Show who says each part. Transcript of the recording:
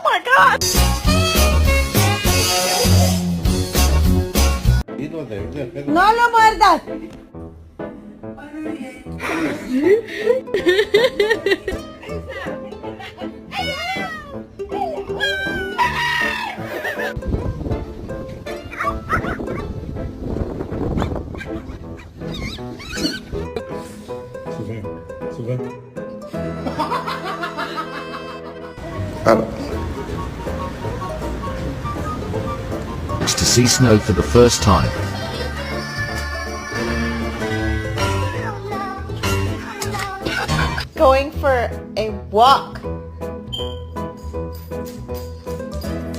Speaker 1: my god!
Speaker 2: No lo muerdas.
Speaker 3: To see snow for the first time.
Speaker 1: Going for a walk.